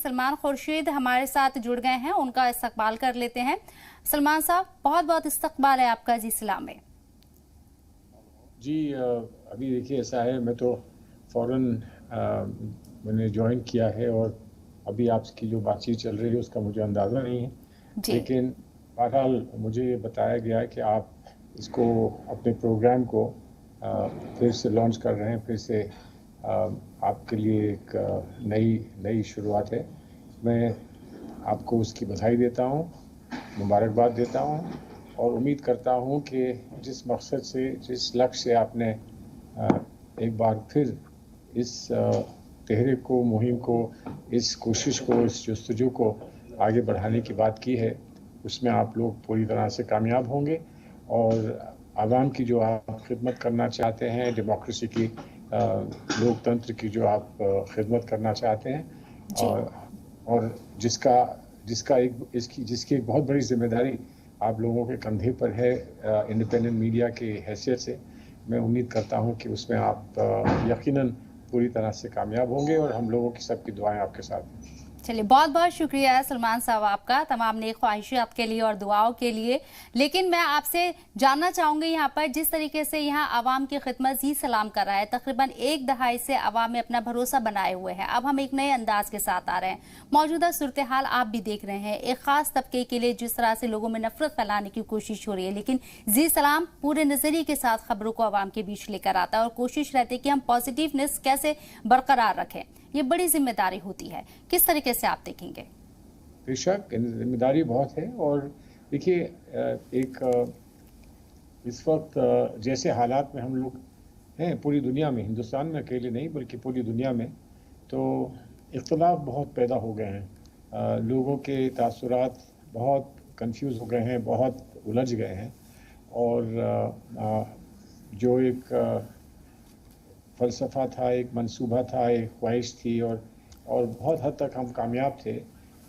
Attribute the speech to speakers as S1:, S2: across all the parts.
S1: सलमान खुर्शीद हमारे साथ जुड़ गए हैं, उनका इस्तकबाल कर लेते हैं। सलमान साहब, बहुत बहुत इस्तकबाल है आपका जी इस्लाम में।
S2: जी अभी देखिए ऐसा है, मैं तो फ़ौरन मैंने ज्वाइन किया है और अभी आपकी जो बातचीत चल रही है उसका मुझे अंदाज़ा नहीं है,
S1: जी
S2: लेकिन बहरहाल मुझे ये बताया गया है कि आप इसको अपने प्रोग्राम को फिर से लॉन्च कर रहे हैं। फिर से आपके लिए एक नई नई शुरुआत है। मैं आपको उसकी बधाई देता हूँ, मुबारकबाद देता हूँ और उम्मीद करता हूँ कि जिस मकसद से, जिस लक्ष्य से आपने एक बार फिर इस तहरीक को, मुहिम को, इस कोशिश को, इस जस्तजू को आगे बढ़ाने की बात की है, उसमें आप लोग पूरी तरह से कामयाब होंगे और आवाम की जो आप खिदमत करना चाहते हैं, डेमोक्रेसी की, लोकतंत्र की जो आप खिदमत करना चाहते हैं,
S1: जी
S2: और जिसकी एक बहुत बड़ी जिम्मेदारी आप लोगों के कंधे पर है इंडिपेंडेंट मीडिया की हैसियत से, मैं उम्मीद करता हूं कि उसमें आप यकीनन पूरी तरह से कामयाब होंगे और हम लोगों की सबकी दुआएं आपके साथ हैं।
S1: चलिए, बहुत बहुत शुक्रिया सलमान साहब आपका, तमाम नेक ख्वाहिशात के लिए और दुआओं के लिए। लेकिन मैं आपसे जानना चाहूंगी, यहाँ पर जिस तरीके से यहाँ आवाम की खिदमत जी सलाम कर रहा है, तकरीबन एक दहाई से आवाम में अपना भरोसा बनाए हुए हैं। अब हम एक नए अंदाज के साथ आ रहे हैं। मौजूदा सूरत हाल आप भी देख रहे हैं, एक खास तबके के लिए जिस तरह से लोगों में नफरत फैलाने की कोशिश हो रही है, लेकिन जी सलाम पूरे नजरिए के साथ खबरों को आवाम के बीच लेकर आता है और कोशिश रहती है कि हम पॉजिटिवनेस कैसे बरकरार रखें। ये बड़ी जिम्मेदारी होती है, किस तरीके से आप देखेंगे?
S2: बेशक जिम्मेदारी बहुत है। और देखिए इस वक्त जैसे हालात में हम लोग हैं पूरी दुनिया में, हिंदुस्तान में अकेले नहीं बल्कि पूरी दुनिया में, तो इख्तलाफ बहुत पैदा हो गए हैं। लोगों के तासुरात बहुत कंफ्यूज हो गए हैं, बहुत उलझ गए हैं और जो एक फ़लसफ़ा था, एक मंसूबा था, एक ख्वाहिश थी और बहुत हद तक हम कामयाब थे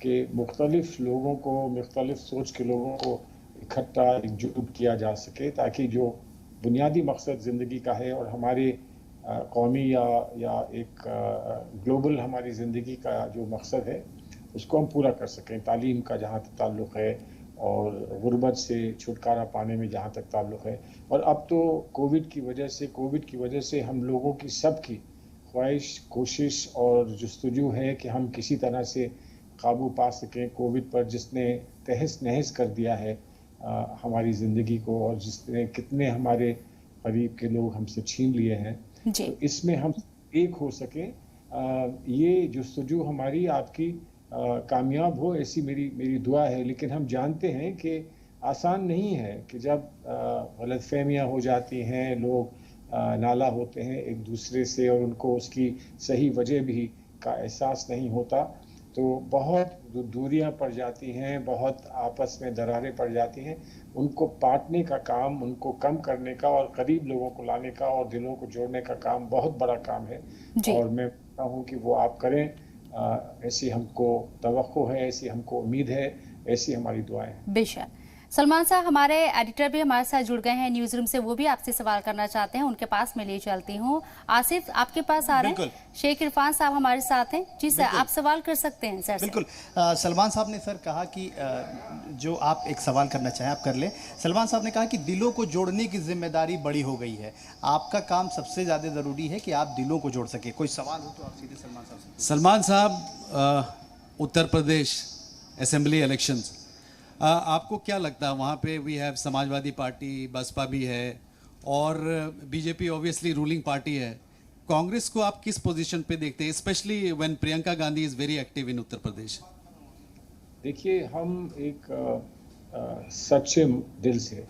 S2: कि मुख्तलिफ़ लोगों को, मुख्तलिफ़ सोच के लोगों को इकट्ठा, एकजुट किया जा सके, ताकि जो बुनियादी मकसद ज़िंदगी का है और हमारे कौमी या एक ग्लोबल हमारी ज़िंदगी का जो मकसद है उसको हम पूरा कर सकें। तालीम का जहाँ तक ताल्लुक़ है और गुर्बत से छुटकारा पाने में जहाँ तक ताल्लुक़ है, और अब तो कोविड की वजह से हम लोगों की सबकी ख्वाहिश, कोशिश और जस्तजू है कि हम किसी तरह से काबू पा सकें कोविड पर, जिसने तहस नहस कर दिया है हमारी ज़िंदगी को और जिसने कितने हमारे करीब के लोग हमसे छीन लिए हैं। तो इसमें हम एक हो सकें, ये जस्तजू हमारी, आपकी कामयाब हो, ऐसी मेरी दुआ है। लेकिन हम जानते हैं कि आसान नहीं है कि जब गलतफहमियाँ हो जाती हैं, लोग नाला होते हैं एक दूसरे से और उनको उसकी सही वजह भी का एहसास नहीं होता, तो बहुत दूरियां पड़ जाती हैं, बहुत आपस में दरारें पड़ जाती हैं। उनको पाटने का काम, उनको कम करने का और करीब लोगों को लाने का और दिलों को जोड़ने का काम बहुत बड़ा काम है और मैं कहता हूँ कि वो आप करें। ऐसी हमको तवक्को है, ऐसी हमको उम्मीद है, ऐसी हमारी दुआएं हैं।
S1: बेशक। सलमान साहब, हमारे एडिटर भी हमारे साथ जुड़ गए हैं न्यूज रूम से, वो भी आपसे सवाल करना चाहते हैं, उनके पास मैं ले चलती हूँ। आसिफ आपके पास आ रहे हैं, शेख इरफान साहब हमारे साथ हैं। जी सर, आप सवाल कर सकते हैं सर।
S3: बिल्कुल। सलमान साहब ने सर कहा कि जो आप एक सवाल करना चाहें आप कर लें। सलमान साहब ने कहा कि दिलों को जोड़ने की जिम्मेदारी बड़ी हो गई है, आपका काम सबसे ज़्यादा ज़रूरी है कि आप दिलों को जोड़ सके। कोई सवाल हो तो आप सीधे सलमान साहब से।
S4: सलमान साहब, उत्तर प्रदेश असेंबली इलेक्शंस, आपको क्या लगता है वहाँ पे we have Samajwadi party, Baspa भी है और बीजेपी ऑब्वियसली रूलिंग पार्टी है। कांग्रेस को आप किस पोजीशन पे देखते हैं, specially when Priyanka Gandhi is very active in Uttar Pradesh?
S2: देखिए, हम एक सच्चे दिल से,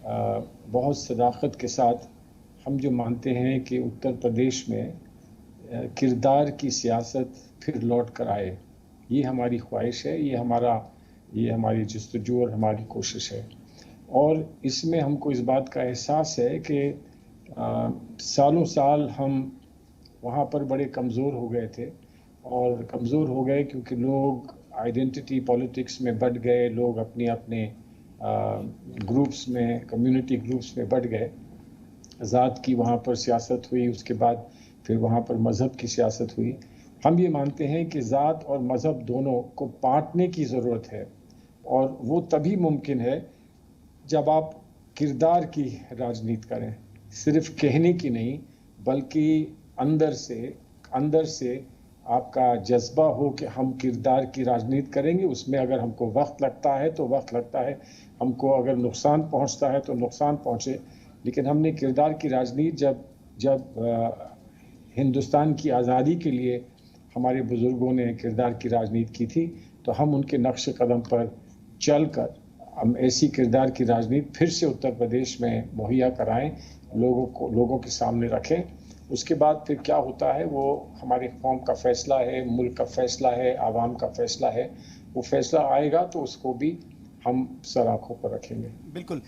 S2: बहुत सदाकत के साथ हम जो मानते हैं कि उत्तर प्रदेश में किरदार की सियासत फिर लौट कर आए, ये हमारी ख्वाहिश है, ये हमारी जस्तजू और हमारी कोशिश है। और इसमें हमको इस बात का एहसास है कि सालों साल हम वहाँ पर बड़े कमज़ोर हो गए थे और कमज़ोर हो गए क्योंकि लोग आइडेंटिटी पॉलिटिक्स में बढ़ गए, लोग अपने अपने ग्रुप्स में, कम्युनिटी ग्रुप्स में बढ़ गए। ज़ात की वहाँ पर सियासत हुई, उसके बाद फिर वहाँ पर मज़हब की सियासत हुई। हम ये मानते हैं कि ज़ात और मज़हब दोनों को बांटने की ज़रूरत है, और वो तभी मुमकिन है जब आप किरदार की राजनीति करें, सिर्फ कहने की नहीं, बल्कि अंदर से आपका जज्बा हो कि हम किरदार की राजनीति करेंगे। उसमें अगर हमको वक्त लगता है तो वक्त लगता है, हमको अगर नुकसान पहुंचता है तो नुकसान पहुंचे, लेकिन हमने किरदार की राजनीति जब हिंदुस्तान की आज़ादी के लिए हमारे बुज़ुर्गों ने किरदार की राजनीति की थी, तो हम उनके नक्श कदम पर चलकर हम ऐसी किरदार की राजनीति फिर से उत्तर प्रदेश में मुहैया कराएं, लोगों के सामने रखें। उसके बाद फिर क्या होता है वो हमारे कौम का फैसला है, मुल्क का फैसला है, आवाम का फैसला है। वो फैसला आएगा तो उसको भी हम सर आंखों पर रखेंगे।
S3: बिल्कुल।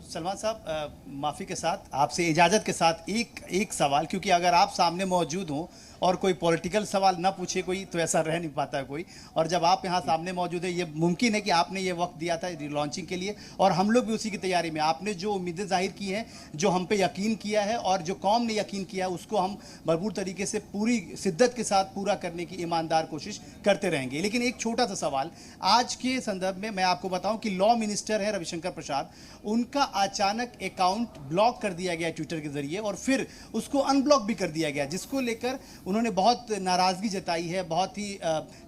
S3: सलमान साहब, माफ़ी के साथ, आपसे इजाज़त के साथ एक सवाल, क्योंकि अगर आप सामने मौजूद हों और कोई पॉलिटिकल सवाल ना पूछे कोई, तो ऐसा रह नहीं पाता है कोई। और जब आप यहाँ सामने मौजूद है, ये मुमकिन है कि आपने ये वक्त दिया था लॉन्चिंग के लिए, और हम लोग भी उसी की तैयारी में। आपने जो उम्मीदें जाहिर की हैं, जो हम पे यकीन किया है और जो कौम ने यकीन किया है, उसको हम भरपूर तरीके से पूरी शिद्दत के साथ पूरा करने की ईमानदार कोशिश करते रहेंगे। लेकिन एक छोटा सा सवाल आज के संदर्भ में मैं आपको बताऊं कि लॉ मिनिस्टर है रविशंकर प्रसाद, उनका अचानक अकाउंट ब्लॉक कर दिया गया ट्विटर के जरिए, और फिर उसको अनब्लॉक भी कर दिया गया, जिसको लेकर उन्होंने बहुत नाराजगी जताई है, बहुत ही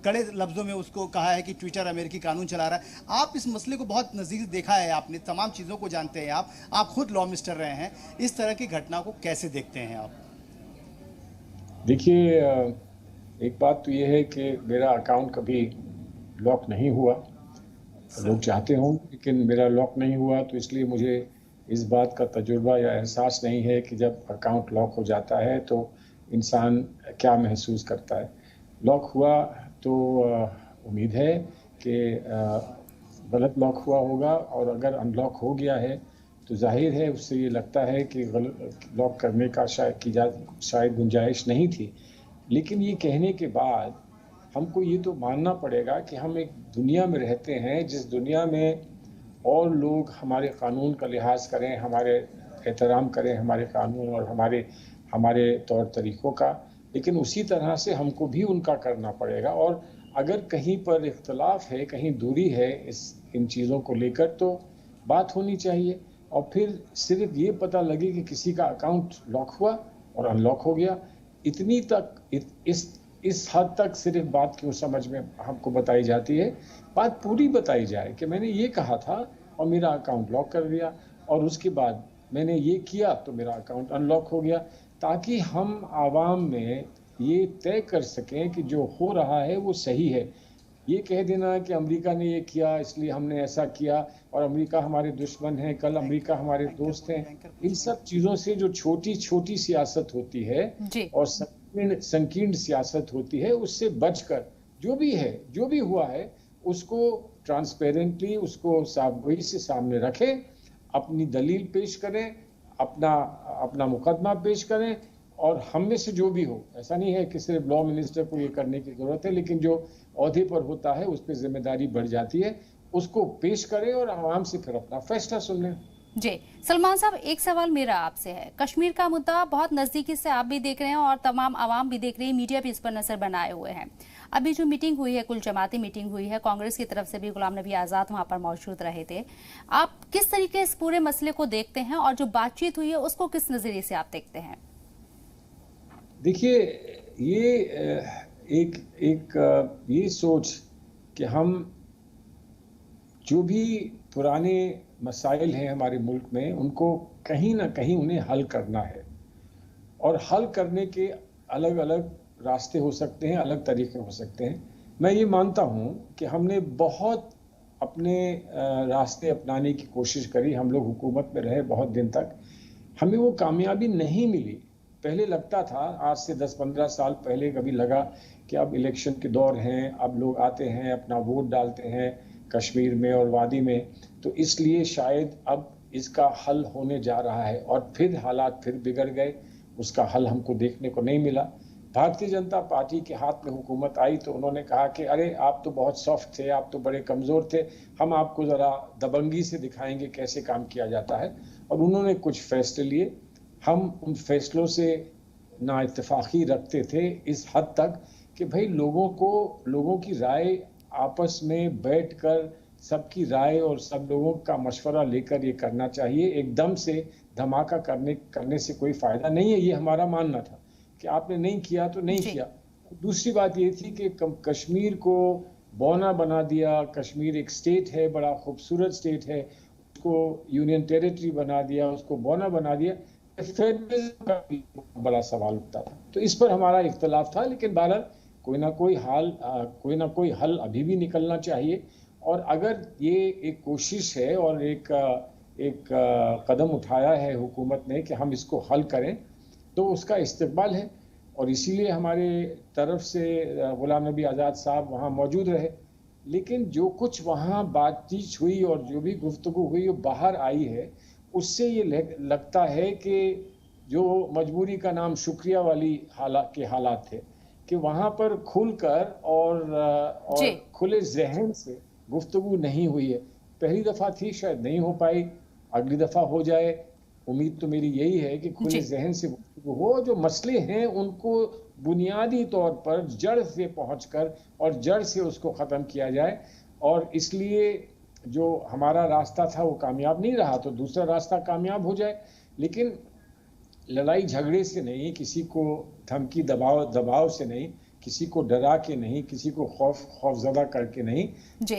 S3: कड़े लफ्जों में उसको कहा है कि ट्विटर अमेरिकी कानून चला रहा है। आप इस मसले को बहुत नज़दीक से देखा है, आपने तमाम चीज़ों को जानते हैं, आप खुद लॉ मिनिस्टर रहे हैं, इस तरह की घटना को कैसे देखते हैं आप?
S2: देखिए, एक बात तो ये है कि मेरा अकाउंट कभी लॉक नहीं हुआ, लोग चाहते हों, लेकिन मेरा लॉक नहीं हुआ, तो इसलिए मुझे इस बात का तजुर्बा या एहसास नहीं है कि जब अकाउंट लॉक हो जाता है तो इंसान क्या महसूस करता है। लॉक हुआ तो उम्मीद है कि गलत लॉक हुआ होगा, और अगर अनलॉक हो गया है तो जाहिर है उससे ये लगता है कि लॉक करने का शायद गुंजाइश नहीं थी। लेकिन ये कहने के बाद हमको ये तो मानना पड़ेगा कि हम एक दुनिया में रहते हैं, जिस दुनिया में और लोग हमारे कानून का लिहाज करें, हमारे एहतराम करें हमारे कानून और हमारे तौर तरीक़ों का, लेकिन उसी तरह से हमको भी उनका करना पड़ेगा। और अगर कहीं पर इख्तलाफ है, कहीं दूरी है इन चीज़ों को लेकर, तो बात होनी चाहिए, और फिर सिर्फ ये पता लगे कि किसी का अकाउंट लॉक हुआ और अनलॉक हो गया, इतनी तक इस हद तक सिर्फ बात क्यों समझ में हमको बताई जाती है। बात पूरी बताई जाए कि मैंने ये कहा था और मेरा अकाउंट लॉक कर दिया, और उसके बाद मैंने ये किया तो मेरा अकाउंट अनलॉक हो गया, ताकि हम आवाम में ये तय कर सकें कि जो हो रहा है वो सही है। ये कह देना कि अमेरिका ने ये किया इसलिए हमने ऐसा किया, और अमेरिका हमारे दुश्मन है, कल अमेरिका हमारे दोस्त हैं, इन सब चीज़ों से जो छोटी छोटी सियासत होती है और संकीर्ण सियासत होती है, उससे बचकर जो भी हुआ है उसको ट्रांसपेरेंटली, उसको साफ़गोई से सामने रखें, अपनी दलील पेश करें, अपना मुकदमा पेश करें, और हम में से जो भी हो, ऐसा नहीं है कि सिर्फ लॉ मिनिस्टर को ये करने की ज़रूरत है, लेकिन जो ओहदे पर होता है उस पर जिम्मेदारी बढ़ जाती है, उसको पेश करें और आवाम से फिर अपना फैसला सुन लें।
S1: जी सलमान साहब, एक सवाल मेरा आपसे है। कश्मीर का मुद्दा बहुत नजदीकी से आप भी देख रहे हैं और तमाम आवाम भी देख रही है, मीडिया भी इस पर नजर बनाए हुए हैं। अभी जो मीटिंग हुई है, कुल जमाती मीटिंग हुई है, कांग्रेस की तरफ से भी गुलाम नबी आजाद वहां पर मौजूद रहे थे। आप किस तरीके इस पूरे मसले को देखते हैं, और जो बातचीत हुई है उसको किस नजरिए से आप देखते हैं?
S2: देखिए, ये सोच कि हम जो भी पुराने मसाइल हैं हमारे मुल्क में, उनको कहीं ना कहीं उन्हें हल करना है, और हल करने के अलग अलग रास्ते हो सकते हैं, अलग तरीके हो सकते हैं। मैं ये मानता हूँ कि हमने बहुत अपने रास्ते अपनाने की कोशिश करी, हम लोग हुकूमत में रहे बहुत दिन तक, हमें वो कामयाबी नहीं मिली। पहले लगता था, आज से 10-15 साल पहले कभी लगा कि अब इलेक्शन के दौर हैं, अब लोग आते हैं, अपना वोट डालते हैं कश्मीर में और वादी में, तो इसलिए शायद अब इसका हल होने जा रहा है, और फिर हालात फिर बिगड़ गए, उसका हल हमको देखने को नहीं मिला। भारतीय जनता पार्टी के हाथ में हुकूमत आई तो उन्होंने कहा कि अरे आप तो बहुत सॉफ्ट थे, आप तो बड़े कमज़ोर थे, हम आपको ज़रा दबंगी से दिखाएंगे कैसे काम किया जाता है, और उन्होंने कुछ फैसले लिए। हम उन फैसलों से ना इत्तेफाकी रखते थे इस हद तक कि भाई लोगों की राय आपस में बैठकर सबकी राय और सब लोगों का मशवरा लेकर ये करना चाहिए। एकदम से धमाका करने से कोई फायदा नहीं है, ये हमारा मानना था कि आपने नहीं किया तो नहीं किया। दूसरी बात ये थी कि कश्मीर को बौना बना दिया। कश्मीर एक स्टेट है, बड़ा खूबसूरत स्टेट है, उसको यूनियन टेरिटरी बना दिया, उसको बौना बना दिया। फेडरलिज्म का भी बड़ा सवाल उठता था। तो इस पर हमारा इख्तलाफ था, लेकिन बहरहाल कोई ना कोई हल अभी भी निकलना चाहिए। और अगर ये एक कोशिश है और एक कदम उठाया है हुकूमत ने कि हम इसको हल करें, तो उसका इस्तकबाल है। और इसीलिए हमारे तरफ से गुलाम नबी आज़ाद साहब वहाँ मौजूद रहे। लेकिन जो कुछ वहाँ बातचीत हुई और जो भी गुफ्तगू हुई वो बाहर आई है, उससे ये लगता है कि जो मजबूरी का नाम शुक्रिया वाली हालात थे कि वहाँ पर खुलकर और खुले जहन से गुफ्तगू नहीं हुई है। पहली दफ़ा थी, शायद नहीं हो पाई, अगली दफ़ा हो जाए। उम्मीद तो मेरी यही है कि खुले जहन से गुफ्तगू हो, जो मसले हैं उनको बुनियादी तौर पर जड़ से पहुंचकर और जड़ से उसको ख़त्म किया जाए। और इसलिए जो हमारा रास्ता था वो कामयाब नहीं रहा, तो दूसरा रास्ता कामयाब हो जाए। लेकिन लड़ाई झगड़े से नहीं, किसी को धमकी दबाव से नहीं, किसी को डरा के नहीं, किसी को खौफजदा करके नहीं,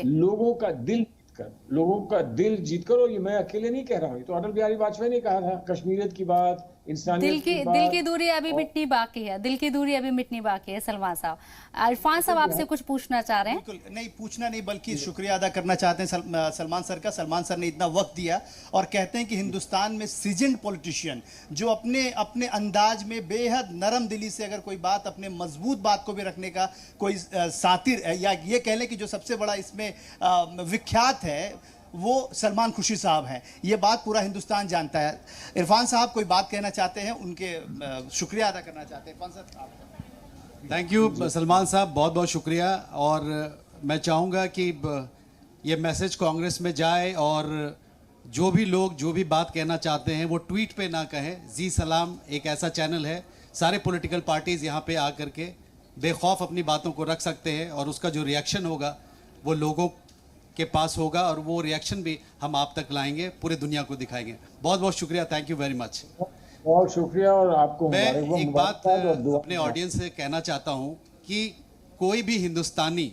S2: लोगों का दिल जीतकर। और ये मैं अकेले नहीं कह रहा हूँ, तो अटल बिहारी वाजपेयी ने कहा था, कश्मीरियत की बात, इंसानियत की बात।
S1: दिल की दूरी अभी मिटनी बाकी है, दिल की दूरी अभी मिटनी बाकी है। सलमान साहब, इरफान साहब आपसे कुछ पूछना चाह रहे हैं?
S3: बिल्कुल नहीं, पूछना नहीं बल्कि शुक्रिया अदा करना चाहते हैं सलमान सर का। सलमान सर ने इतना वक्त दिया और कहते हैं कि हिंदुस्तान में सीजन्ड पॉलिटिशियन जो अपने अंदाज में बेहद नरम दिली से अगर कोई बात, अपने मजबूत बात को भी रखने का कोई सातिर, या ये कह लें कि जो सबसे बड़ा इसमें विख्यात है वो सलमान खुर्शीद साहब हैं। ये बात पूरा हिंदुस्तान जानता है। इरफान साहब कोई बात कहना चाहते हैं, उनके शुक्रिया अदा करना चाहते हैं। इरफान साहब,
S4: थैंक यू सलमान साहब, बहुत बहुत शुक्रिया। और मैं चाहूँगा कि ये मैसेज कांग्रेस में जाए और जो भी लोग जो भी बात कहना चाहते हैं वो ट्वीट पे ना कहें। जी सलाम एक ऐसा चैनल है, सारे पॉलिटिकल पार्टीज़ यहाँ पे आकर के बेखौफ अपनी बातों को रख सकते हैं और उसका जो रिएक्शन होगा वो लोगों के पास होगा और वो रिएक्शन भी हम आप तक लाएंगे, पूरे दुनिया को दिखाएंगे। बहुत बहुत शुक्रिया, थैंक यू वेरी मच।
S2: बहुत शुक्रिया। और आपको
S4: मैं एक बात अपने ऑडियंस से कहना चाहता हूं कि कोई भी हिंदुस्तानी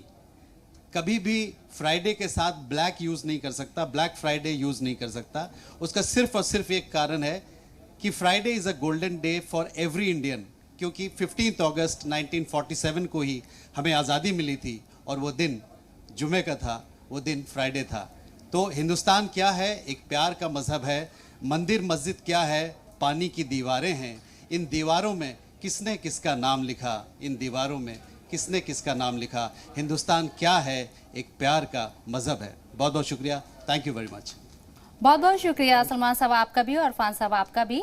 S4: कभी भी फ्राइडे के साथ ब्लैक यूज़ नहीं कर सकता, ब्लैक फ्राइडे यूज़ नहीं कर सकता। उसका सिर्फ और सिर्फ एक कारण है कि Friday is a golden day for every Indian, क्योंकि 15 अगस्त 1947 को ही हमें आज़ादी मिली थी और वो दिन जुमे का था, वो दिन फ्राइडे था। तो हिंदुस्तान क्या है? एक प्यार का मज़हब है। मंदिर मस्जिद क्या है? पानी की दीवारें हैं। इन दीवारों में किसने किसका नाम लिखा? इन दीवारों में किसने किसका नाम लिखा? हिंदुस्तान क्या है? एक प्यार का मज़हब है। बहुत बहुत शुक्रिया, थैंक यू वेरी मच।
S1: बहुत बहुत शुक्रिया सलमान साहब आपका भी और इरफान साहब आपका भी।